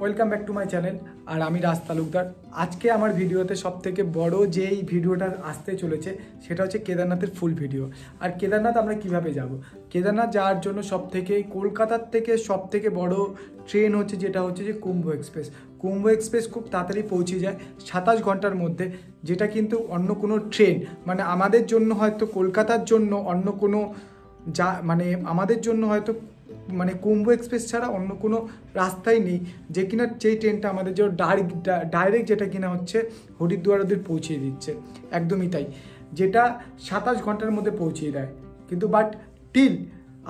Welcome back to my channel. আর আমি রাজ তালুকদার। আজকে আমার ভিডিওতে সবথেকে বড় যেই ভিডিওটা আসতে চলেছে সেটা হচ্ছে কেদারনাথের ফুল ভিডিও। আর কেদারনাথ আমরা কিভাবে যাব, কেদারনাথ যাওয়ার জন্য সবথেকে কলকাতার থেকে সবথেকে বড় ট্রেন হচ্ছে যেটা হচ্ছে যে কুম্ভ এক্সপ্রেস। কুম্ভ এক্সপ্রেস খুব তাড়াতাড়ি পৌঁছে যায় 27 ঘন্টার মধ্যে, যেটা কিন্তু অন্য কোনো ট্রেন মানে আমাদের জন্য হয়তো কলকাতার জন্য অন্য কোনো আমাদের জন্য হয়তো কুম্ভ এক্সপ্রেস ছাড়া অন্য কোনো রাস্তাই নেই যে কিনা যেই ট্রেনটা আমাদের জন্য ডাইরেক্ট যেটা কিনা হচ্ছে হরিদ্বার অবধি পৌঁছিয়ে দিচ্ছে। একদমই তাই, যেটা 27 ঘন্টার মধ্যে পৌঁছিয়ে দেয়। কিন্তু বাট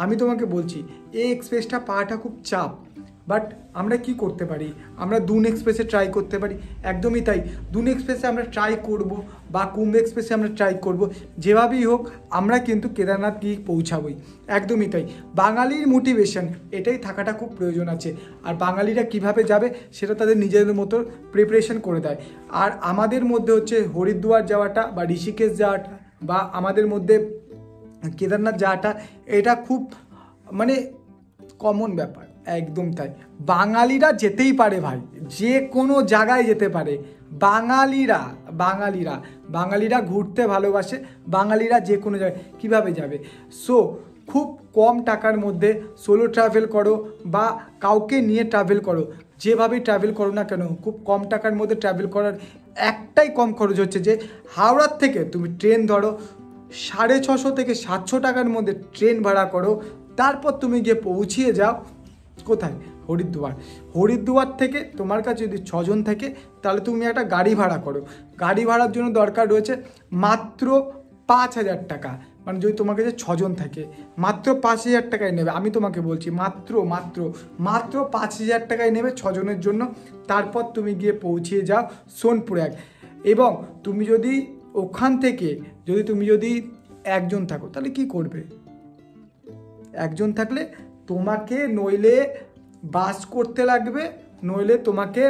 আমি তোমাকে বলছি এই এক্সপ্রেসটা পাওয়াটা খুব চাপ। বাট আমরা কি করতে পারি, আমরা দুন এক্সপ্রেসে ট্রাই করতে পারি। একদমই তাই, দুন এক্সপ্রেসে আমরা ট্রাই করব বা কুম্ভ এক্সপ্রেসে আমরা ট্রাই করব। যেভাবেই হোক আমরা কিন্তু কেদারনাথ গিয়ে পৌঁছাবই। একদমই তাই, বাঙালির মোটিভেশন এটাই থাকাটা খুব প্রয়োজন আছে। আর বাঙালিরা কিভাবে যাবে সেটা তাদের নিজেদের মতো প্রিপারেশন করে দেয়। আর আমাদের মধ্যে হচ্ছে হরিদ্বার যাওয়াটা বা ঋষিকেশ যাওয়াটা বা আমাদের মধ্যে কেদারনাথ যাওয়াটা এটা খুব কমন ব্যাপার। একদম তাই, বাঙালিরা যেতেই পারে ভাই, যে কোনো জায়গায় যেতে পারে। বাঙালিরা ঘুরতে ভালোবাসে, বাঙালিরা যে কোনো জায়গায় কীভাবে যাবে। সো খুব কম টাকার মধ্যে সোলো ট্রাভেল করো বা কাউকে নিয়ে ট্রাভেল করো, যেভাবেই ট্রাভেল করো না কেন খুব কম টাকার মধ্যে ট্রাভেল করার একটাই কম খরচ হচ্ছে যে হাওড়ার থেকে তুমি ট্রেন ধরো, 650 থেকে 700 টাকার মধ্যে ট্রেন ভাড়া করো, তারপর তুমি গিয়ে পৌঁছিয়ে যাও কোথায়, হরিদ্বার থেকে তোমার কাছে যদি 6 জন থাকে তাহলে তুমি একটা গাড়ি ভাড়া করো। গাড়ি ভাড়ার জন্য দরকার রয়েছে মাত্র 5,000 টাকা। যদি তোমার কাছে 6 জন থাকে মাত্র 5,000 টাকায় নেবে। আমি তোমাকে বলছি মাত্র 5,000 টাকায় নেবে 6 জনের জন্য। তারপর তুমি গিয়ে পৌঁছিয়ে যাও সোনপুর। এবং তুমি যদি ওখান থেকে তুমি যদি একজন থাকো তাহলে কি করবে, একজন থাকলে তোমাকে নইলে বাস করতে লাগবে, নইলে তোমাকে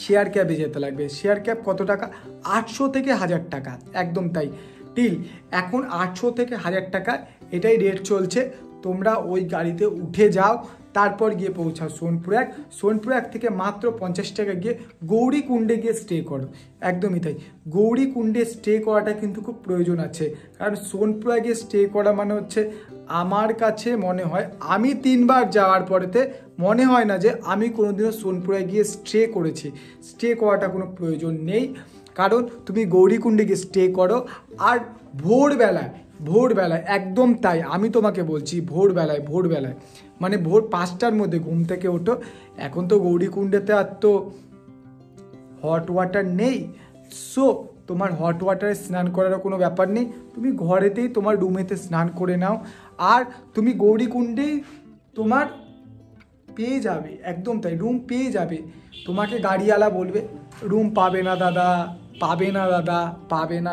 শেয়ার ক্যাবে যেতে লাগবে। শেয়ার ক্যাব কত টাকা, 800 থেকে 1000 টাকা। একদম তাই, এখন 800 থেকে 1000 টাকা এটাই রেট চলছে। তোমরা ওই গাড়িতে উঠে যাও, তারপর গিয়ে পৌঁছাও সোনপুর থেকে মাত্র 50 টাকা গিয়ে গৌরীকুণ্ডে গিয়ে স্টে করো। একদমই তাই, গৌরীকুণ্ডে স্টে করাটা কিন্তু খুব প্রয়োজন আছে। কারণ সোনপুরে গিয়ে স্টে করা হচ্ছে, আমার কাছে মনে হয় আমি 3 বার যাওয়ার পরেতে মনে হয় না যে আমি কোনোদিনও সোনপুরে গিয়ে স্টে করেছি। স্টে করাটা কোনো প্রয়োজন নেই, কারণ তুমি গৌরীকুণ্ডে গিয়ে স্টে করো। আর ভোরবেলায় একদম তাই, আমি তোমাকে বলছি ভোরবেলায় ভোর 5টার মধ্যে ঘুম থেকে ওঠো। এখন তো গৌরীকুণ্ডেতে আর তো হট ওয়াটার নেই, সো তোমার হট ওয়াটারে স্নান করার কোনো ব্যাপার নেই। তুমি ঘরেতেই তোমার রুমেতে স্নান করে নাও, আর তুমি গৌরীকুণ্ডেই তোমার পেয়ে যাবে। একদম তাই, রুম পেয়ে যাবে। তোমাকে গাড়িওয়ালা বলবে রুম পাবে না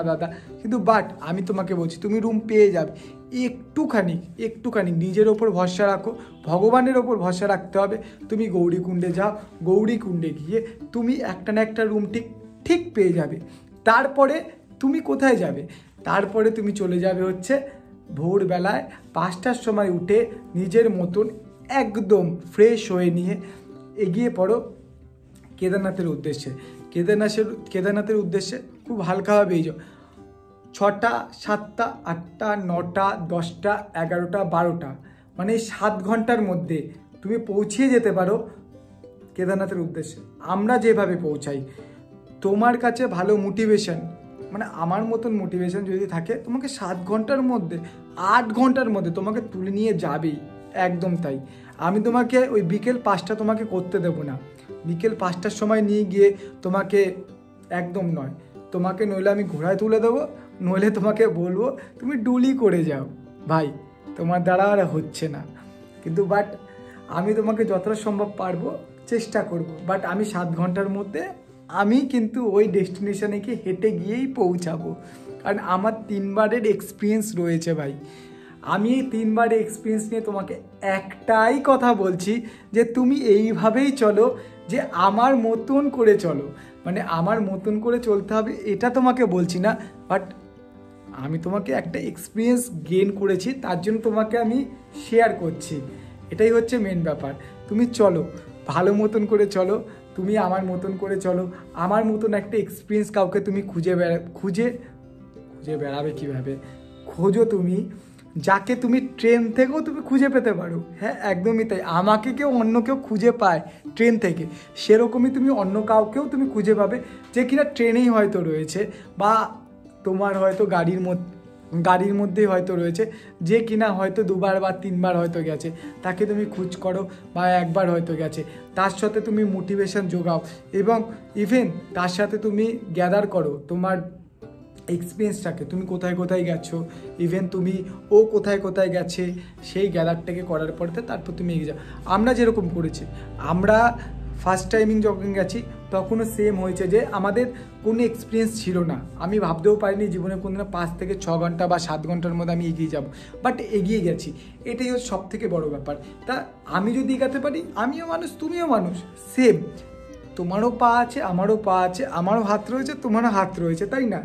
দাদা, কিন্তু বাট আমি তোমাকে বলছি তুমি রুম পেয়ে যাবে। একটুখানি নিজের ওপর ভরসা রাখো, ভগবানের ওপর ভরসা রাখতে হবে। তুমি গৌরীকুণ্ডে যাও, গৌরীকুণ্ডে গিয়ে তুমি একটা না একটা রুম ঠিক পেয়ে যাবে। তারপরে তুমি কোথায় যাবে, তারপরে তুমি চলে যাবে হচ্ছে ভোরবেলায় 5টার সময় উঠে নিজের মতন একদম ফ্রেশ হয়ে নিয়ে এগিয়ে পড়ো কেদারনাথের উদ্দেশ্যে খুব হালকাভাবে এই যাও। 6টা 7টা 8টা 9টা 10টা 11টা 12টা 7 ঘন্টার মধ্যে তুমি পৌঁছিয়ে যেতে পারো কেদারনাথের উদ্দেশ্যে। আমরা যেভাবে পৌঁছাই, তোমার কাছে ভালো মোটিভেশন আমার মতন মোটিভেশন যদি থাকে, তোমাকে 7 ঘন্টার মধ্যে 8 ঘন্টার মধ্যে তোমাকে তুলে নিয়ে যাবেই। একদম তাই, আমি তোমাকে ওই বিকেল 5টা তোমাকে করতে দেবো না। বিকেল 5টার সময় নিয়ে গিয়ে তোমাকে একদম নয়, তোমাকে নইলে আমি ঘোড়ায় তুলে দেবো, নইলে তোমাকে বলবো তুমি ডুলি করে যাও। ভাই তোমার দ্বারা আর হচ্ছে না, কিন্তু বাট আমি তোমাকে যতটা সম্ভব পারবো চেষ্টা করব। বাট আমি 7 ঘন্টার মধ্যে আমি কিন্তু ওই ডেস্টিনেশনে গিয়ে হেঁটে গিয়েই পৌঁছাবো। কারণ আমার 3 বারের এক্সপিরিয়েন্স রয়েছে ভাই। আমি এই 3 বারের এক্সপিরিয়েন্স নিয়ে তোমাকে একটাই কথা বলছি যে তুমি এইভাবেই চলো, যে আমার মতন করে চলো। আমার মতন করে চলতে হবে এটা তোমাকে বলছি না, বাট আমি তোমাকে একটা এক্সপিরিয়েন্স গেইন করেছি, তার জন্য তোমাকে আমি শেয়ার করছি। এটাই হচ্ছে মেন ব্যাপার। তুমি চলো ভালো মতন করে চলো, তুমি আমার মতন করে চলো। আমার মতন একটা এক্সপিরিয়েন্স কাউকে তুমি খুঁজে বেড়াবে কীভাবে, খোঁজো তুমি, যাকে তুমি ট্রেন থেকেও তুমি খুঁজে পেতে পারো। হ্যাঁ, একদমই তাই। আমাকে অন্য কেউ খুঁজে পায় ট্রেন থেকে, সেরকমই তুমি অন্য কাউকেও তুমি খুঁজে পাবে যে কিনা ট্রেনেই হয়তো রয়েছে, বা তোমার হয়তো গাড়ির মধ্যেই হয়তো রয়েছে, যে কিনা হয়তো 2বার বা 3বার হয়তো গেছে। তাকে তুমি খোঁজ করো, বা একবার হয়তো গেছে, তার সাথে তুমি মোটিভেশন যোগাও, এবং ইভেন তার সাথে তুমি গ্যাদার করো তোমার এক্সপিরিয়েন্সটাকে, তুমি কোথায় কোথায় গেছো, ইভেন তুমি ও কোথায় কোথায় গেছে, সেই গ্যাদারটাকে করার পরে তারপর তুমি এগিয়ে যাও। আমরা যেরকম করেছি, আমরা ফার্স্ট টাইমিং যখন গেছি তখনও সেম হয়েছে যে আমাদের কোনো এক্সপিরিয়েন্স ছিল না। আমি ভাবতেও পারিনি জীবনে কোনদিনও 5 থেকে 6 ঘন্টা বা 7 ঘন্টার মধ্যে আমি এগিয়ে যাব, বাট এগিয়ে গেছি। এটাই হচ্ছে সব থেকে বড়ো ব্যাপার। তা আমি যদি এগাতে পারি, আমিও মানুষ, তুমিও মানুষ, সেম। তোমারও পা আছে, আমারও পা আছে, আমারও হাত রয়েছে, তোমারও হাত রয়েছে, তাই না?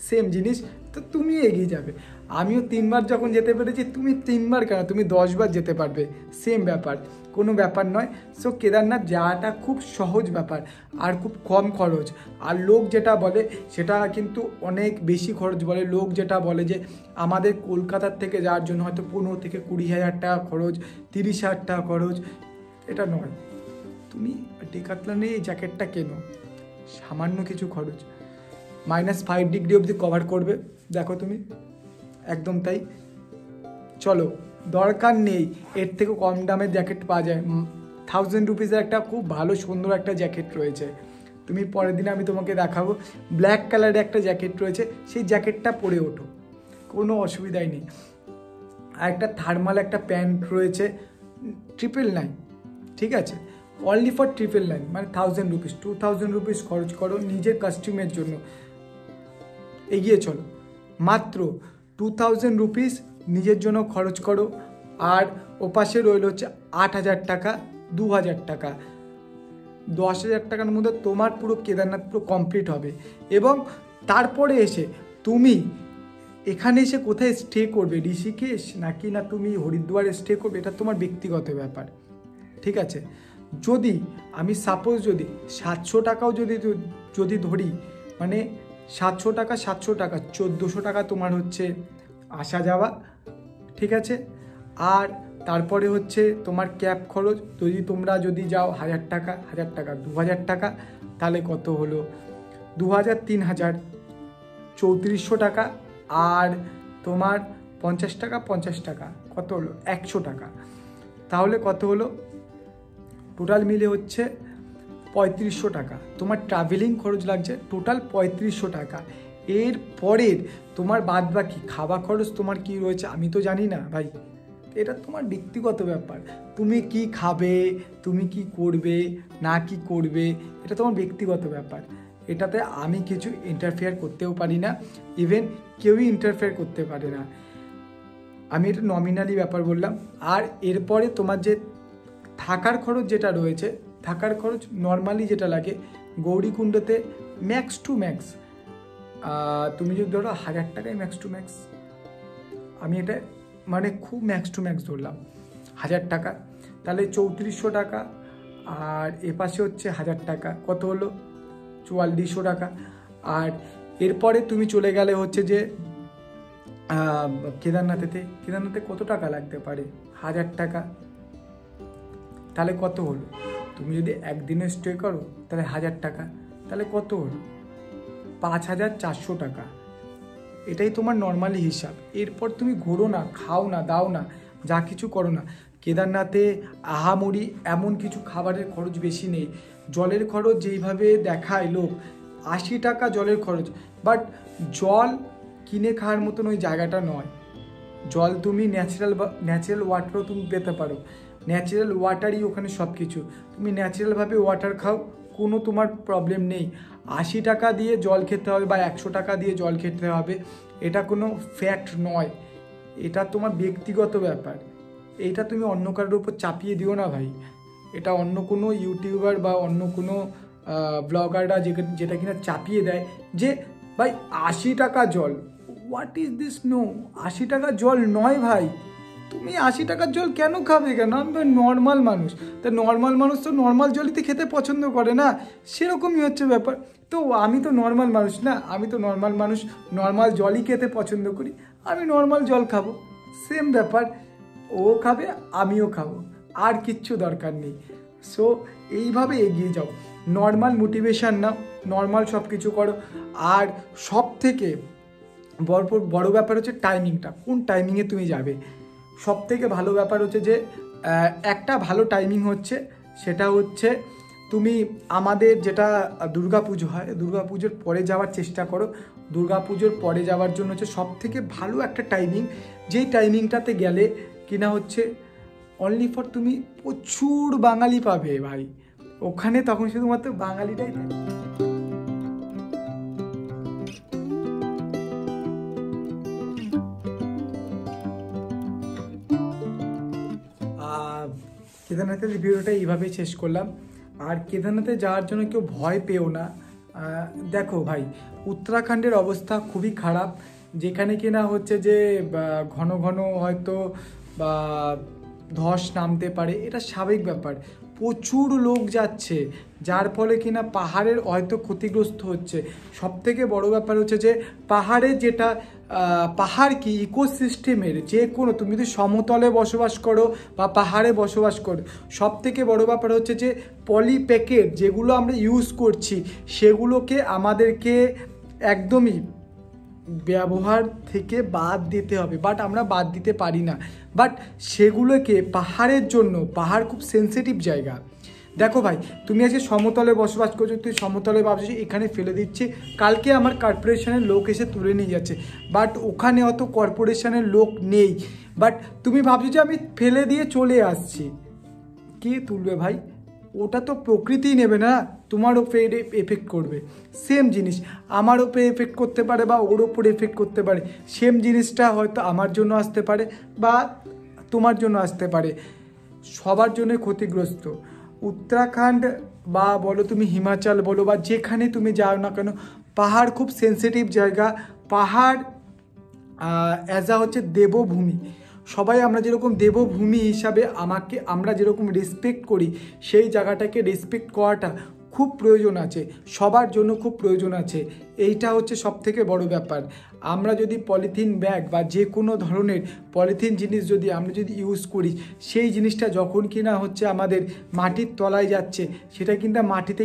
সেম জিনিস, তো তুমি এগিয়ে যাবে। আমিও 3বার যখন যেতে পেরেছি, তুমি 3বার কেন, তুমি 10বার যেতে পারবে, সেম ব্যাপার, কোনো ব্যাপার নয়। সো কেদারনাথ যাওয়াটা খুব সহজ ব্যাপার, আর খুব কম খরচ। আর লোক যেটা বলে সেটা কিন্তু অনেক বেশি খরচ বলে। লোক যেটা বলে যে আমাদের কলকাতার থেকে যাওয়ার জন্য হয়তো 15 থেকে 20,000 টাকা খরচ, 30,000 টাকা খরচ, এটা নয়। তুমি ডেকাথলনে এই জ্যাকেটটা কেনো, সামান্য কিছু খরচ, -5 ডিগ্রি অবধি কভার করবে, দেখো তুমি, একদম তাই। চলো, দরকার নেই এর থেকে কম দামের জ্যাকেট পাওয়া যায়। 1000 রুপিসের একটা খুব ভালো সুন্দর একটা জ্যাকেট রয়েছে, তুমি পরের দিন আমি তোমাকে দেখাবো। ব্ল্যাক কালারের একটা জ্যাকেট রয়েছে, সেই জ্যাকেটটা পরে ওঠো, কোনো অসুবিধাই নেই। আর একটা থার্মাল একটা প্যান্ট রয়েছে, 999, ঠিক আছে, অনলি ফর 999, মানে 1000 রুপিস। 2000 রুপিস খরচ করো নিজের কাস্টিউমের জন্য, এগিয়ে চলো। মাত্র 2000 রুপিস নিজের জন্য খরচ করো, আর ওপাশে রইল হচ্ছে 8000 টাকা, 2000 টাকা, 10,000 টাকার মধ্যে তোমার পুরো কেদারনাথ পুরো কমপ্লিট হবে। এবং তারপরে এসে তুমি এখানে এসে কোথায় স্টে করবে, ঋষিকেশ নাকি না তুমি হরিদ্বারে স্টে করবে, এটা তোমার ব্যক্তিগত ব্যাপার, ঠিক আছে। যদি আমি সাপোজ যদি 700 টাকাও যদি ধরি, মানে 700 টাকা 1400 টাকা তোমার হচ্ছে আসা যাওয়া, ঠিক আছে। আর তারপরে হচ্ছে তোমার ক্যাব খরচ, তোমরা যদি যাও 1000 টাকা 2000 টাকা, তাহলে কত হলো, 2000 3000 3400 টাকা। আর তোমার 50 টাকা কত হলো, 100 টাকা, তাহলে কত হলো, টোটাল মিলে হচ্ছে 3500 টাকা তোমার ট্রাভেলিং খরচ লাগছে, টোটাল 3500 টাকা। এর পরের তোমার বাদ বাকি খাওয়া খরচ তোমার কি রয়েছে আমি তো জানি না ভাই, এটা তোমার ব্যক্তিগত ব্যাপার। তুমি কি খাবে, তুমি কি করবে না কি করবে, এটা তোমার ব্যক্তিগত ব্যাপার। এটাতে আমি কিছু ইন্টারফেয়ার করতেও পারি না, ইভেন কেউই ইন্টারফেয়ার করতে পারে না। আমি এটা নমিনালি ব্যাপার বললাম। আর এরপরে তোমার যে থাকার খরচ যেটা রয়েছে, থাকার খরচ নর্মালি যেটা লাগে গৌরীকুণ্ডতে ম্যাক্স টু ম্যাক্স, তুমি যদি ধরো 1000 টাকায় ম্যাক্স টু ম্যাক্স, আমি এটা মানে খুব ম্যাক্স টু ম্যাক্স ধরলাম 1000 টাকা, তাহলে 3400 টাকা। আর এপাশে হচ্ছে 1000 টাকা, কত হলো 4400 টাকা। আর এরপরে তুমি চলে গেলে হচ্ছে যে কেদারনাথে কত টাকা লাগতে পারে, 1000 টাকা, তাহলে কত হলো, তুমি যদি একদিনে স্টে করো তাহলে 1000 টাকা, তাহলে কত হলো 5400 টাকা। এটাই তোমার নর্মালি হিসাব। এরপর তুমি ঘোরো না, খাও না, দাও না, যা কিছু করো না। কেদারনাথে আহামরি এমন কিছু খাবারের খরচ বেশি নেই। জলের খরচ যেইভাবে দেখায় লোক, 80 টাকা জলের খরচ, বাট জল কিনে খাওয়ার মতন ওই জায়গাটা নয়। জল তুমি ন্যাচারাল ওয়াটারও তুমি পেতে পারো, ন্যাচারাল ওয়াটারই ওখানে সব কিছু। তুমি ন্যাচারালভাবে ওয়াটার খাও, কোনো তোমার প্রবলেম নেই। 80 টাকা দিয়ে জল খেতে হবে বা 100 টাকা দিয়ে জল খেতে হবে, এটা কোনো ফ্যাক্ট নয়, এটা তোমার ব্যক্তিগত ব্যাপার। এইটা তুমি অন্য কারোর উপর চাপিয়ে দিও না ভাই। এটা অন্য কোনো ইউটিউবার বা অন্য কোনো ব্লগাররা যেটা কিনা চাপিয়ে দেয় যে ভাই 80 টাকা জল, হোয়াট ইজ দিস, নো, 80 টাকা জল নয় ভাই, তুমি 80 টাকার জল কেন খাবে? কেন? আমি নর্মাল মানুষ, তা নর্মাল মানুষ তো নর্মাল জলই তো খেতে পছন্দ করে না, সেরকমই হচ্ছে ব্যাপার। তো আমি তো নর্মাল মানুষ না, আমি তো নর্মাল মানুষ, নর্মাল জলই খেতে পছন্দ করি, আমি নর্মাল জল খাবো, সেম ব্যাপার। ও খাবে, আমিও খাবো, আর কিচ্ছু দরকার নেই। সো এইভাবে এগিয়ে যাও, নর্মাল মোটিভেশান নাও, নর্মাল সব কিছু করো। আর সব থেকে বড় ব্যাপার হচ্ছে টাইমিংটা, কোন টাইমিংয়ে তুমি যাবে। সব থেকে ভালো ব্যাপার হচ্ছে যে একটা ভালো টাইমিং হচ্ছে, সেটা হচ্ছে তুমি আমাদের যেটা দুর্গাপুজো হয়, দুর্গাপুজোর পরে যাওয়ার চেষ্টা করো। দুর্গাপুজোর পরে যাওয়ার জন্য হচ্ছে সব থেকে ভালো একটা টাইমিং, যেই টাইমিংটাতে গেলে কিনা হচ্ছে অনলি ফর তুমি প্রচুর বাঙালি পাবে ভাই ওখানে, তখন শুধুমাত্র বাঙালিটাই থাকে। কেদারনাথের ভিডিওটা এইভাবেই শেষ করলাম। আর কেদারনাথে যাওয়ার জন্য কেউ ভয় পেও না। দেখো ভাই, উত্তরাখণ্ডের অবস্থা খুবই খারাপ, যেখানে কিনা হচ্ছে যে ঘন ঘন হয়তো বা ধস নামতে পারে, এটা স্বাভাবিক ব্যাপার। প্রচুর লোক যাচ্ছে, যার ফলে কিনা পাহাড়ের হয়তো ক্ষতিগ্রস্ত হচ্ছে। সব থেকে বড় ব্যাপার হচ্ছে যে পাহাড়ের যেটা পাহাড় কি ইকোসিস্টেমের, যে কোনো তুমি যদি সমতলে বসবাস করো বা পাহাড়ে বসবাস করো, সব থেকে বড় ব্যাপার হচ্ছে যে পলি প্যাকেট যেগুলো আমরা ইউজ করছি, সেগুলোকে আমাদেরকে একদমই ব্যবহার থেকে বাদ দিতে হবে। বাট আমরা বাদ দিতে পারি না, বাট সেগুলোকে পাহাড়ের জন্য, পাহাড় খুব সেন্সিটিভ জায়গা। দেখো ভাই, তুমি আজকে সমতলে বসবাস করছো, তুই সমতলে ভাবছিস এখানে ফেলে দিচ্ছি, কালকে আমার কর্পোরেশনের লোক এসে তুলে নিয়ে যাচ্ছে, বাট ওখানে অত কর্পোরেশনের লোক নেই, বাট তুমি ভাবছো যে আমি ফেলে দিয়ে চলে আসছি, কে তুলবে ভাই? ওটা তো প্রকৃতি নেবে না, তোমার ওপরে এফেক্ট করবে। সেম জিনিস আমার ওপরে এফেক্ট করতে পারে বা ওর ওপরে এফেক্ট করতে পারে, সেম জিনিসটা হয়তো আমার জন্য আসতে পারে বা তোমার জন্য আসতে পারে, সবার জন্য ক্ষতিগ্রস্ত। উত্তরাখণ্ড বা বলো তুমি হিমাচল বলো বা যেখানে তুমি যাও না কেন, পাহাড় খুব সেন্সিটিভ জায়গা। পাহাড় হচ্ছে দেবভূমি। সবাই আমরা যেরকম দেবভূমি হিসাবে আমরা যেরকম রেসপেক্ট করি, সেই জায়গাটাকে রেসপেক্ট করাটা খুব প্রয়োজন আছে, সবার জন্য খুব প্রয়োজন আছে। এইটা হচ্ছে সব থেকে বড় ব্যাপার। আমরা যদি পলিথিন ব্যাগ বা যে কোনো ধরনের পলিথিন জিনিস আমরা যদি ইউজ করি, সেই জিনিসটা যখন কিনা হচ্ছে আমাদের মাটির তলায় যাচ্ছে, সেটা কিন্তু মাটিতে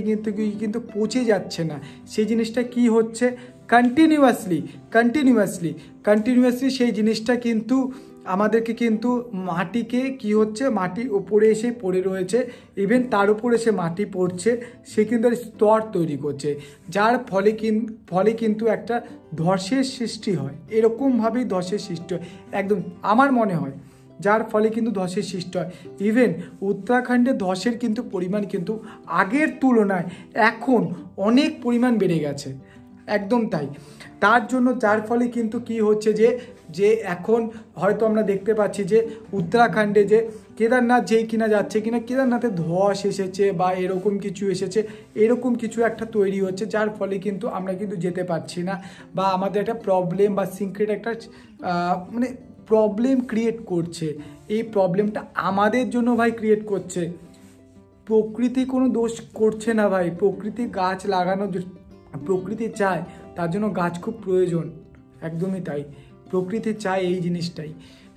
কিন্তু পচে যাচ্ছে না। সেই জিনিসটা কি হচ্ছে, কন্টিনিউয়াসলি সেই জিনিসটা কিন্তু আমাদেরকে কিন্তু মাটিকে কি হচ্ছে, মাটির ওপরে এসে পড়ে রয়েছে, ইভেন তার উপরে সে মাটি পড়ছে, সে কিন্তু স্তর তৈরি করছে, যার ফলে কিন্তু একটা ধসের সৃষ্টি হয়। এরকমভাবেই ধসের সৃষ্টি হয়, একদম আমার মনে হয়, যার ফলে কিন্তু ধসের সৃষ্টি হয়। ইভেন উত্তরাখণ্ডে ধসের কিন্তু পরিমাণ কিন্তু আগের তুলনায় এখন অনেক পরিমাণ বেড়ে গেছে, একদম তাই। তার জন্য যার ফলে কিন্তু কি হচ্ছে যে এখন হয়তো আমরা দেখতে পাচ্ছি যে উত্তরাখণ্ডে যে কেদারনাথ যেই কিনা যাচ্ছে কিনা, কেদারনাথে ধস এসেছে বা এরকম কিছু এসেছে, এরকম কিছু একটা তৈরি হচ্ছে, যার ফলে কিন্তু আমরা কিন্তু যেতে পারছি না, বা আমাদের একটা প্রবলেম বা সিক্রেট একটা মানে প্রবলেম ক্রিয়েট করছে। এই প্রবলেমটা আমাদের জন্য ভাই ক্রিয়েট করছে, প্রকৃতি কোনো দোষ করছে না ভাই। প্রকৃতি গাছ লাগানো, প্রকৃতি চায়, তার জন্য গাছ খুব প্রয়োজন, একদমই তাই, প্রকৃতি চায় এই জিনিসটাই।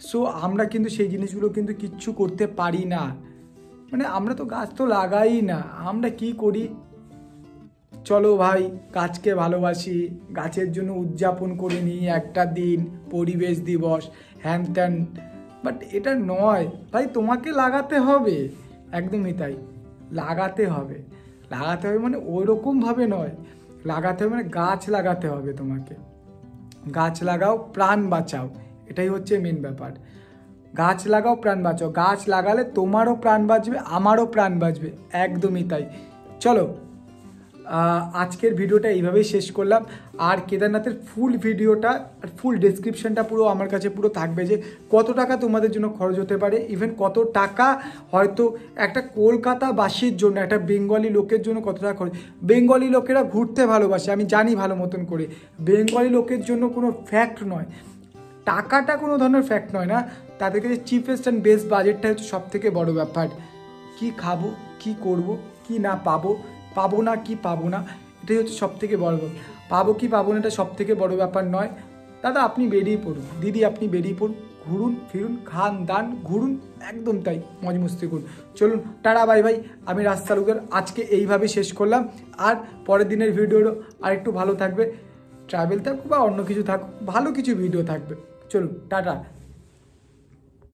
সো আমরা কিন্তু সেই জিনিসগুলো কিন্তু কিচ্ছু করতে পারি না, মানে আমরা তো গাছ তো লাগাই না, আমরা কি করি, চলো ভাই গাছকে ভালোবাসি, গাছের জন্য উদযাপন করে নিই একটা দিন, পরিবেশ দিবস, হ্যান ত্যান, বাট এটা নয় ভাই, তোমাকে লাগাতে হবে, একদমই তাই, লাগাতে হবে মানে ওইরকমভাবে নয়, লাগাতে হবে মানে গাছ লাগাতে হবে তোমাকে। গাছ লাগাও, প্রাণ বাঁচাও, এটাই হচ্ছে মেন ব্যাপার। গাছ লাগাও, প্রাণ বাঁচাও, গাছ লাগালে তোমারও প্রাণ বাঁচবে, আমারও প্রাণ বাঁচবে, একদমই তাই। চলো আজকের ভিডিওটা এইভাবেই শেষ করলাম। আর কেদারনাথের ফুল ভিডিওটা আর ফুল ডেসক্রিপশনটা পুরো আমার কাছে পুরো থাকবে, যে কত টাকা তোমাদের জন্য খরচ হতে পারে, ইভেন কত টাকা হয়তো একটা কলকাতাবাসীর জন্য, একটা বেঙ্গলি লোকের জন্য কত টাকা খরচ। বেঙ্গলি লোকেরা ঘুরতে ভালোবাসে, আমি জানি ভালো মতন করে, বেঙ্গলি লোকের জন্য কোনো ফ্যাক্ট নয়, টাকাটা কোনো ধরনের ফ্যাক্ট নয় না, তাদের কাছে চিপেস্ট অ্যান্ড বেস্ট বাজেটটা হচ্ছে সব থেকে বড় ব্যাপার। কি খাবো, কি করব, কি না পাবো না কি পাবো না, এটাই হচ্ছে সব থেকে বড় ব্যাপার। পাবো কি পাবো না এটা সব থেকে বড় ব্যাপার নয়। দাদা আপনি বেরিয়ে পড়ুন, দিদি আপনি বেরিয়ে পড়ুন, ঘুরুন ফিরুন, খান দান ঘুরুন, একদম তাই, মজ মস্তি করুন। চলুন টাটা বাই ভাই, আমি রাজ তালুকদার আজকে এইভাবে শেষ করলাম। আর পরের দিনের ভিডিওটা আরেকটু ভালো থাকবে, ট্রাভেল থাকুক বা অন্য কিছু থাকুক, ভালো কিছু ভিডিও থাকবে। চলুন টাটা।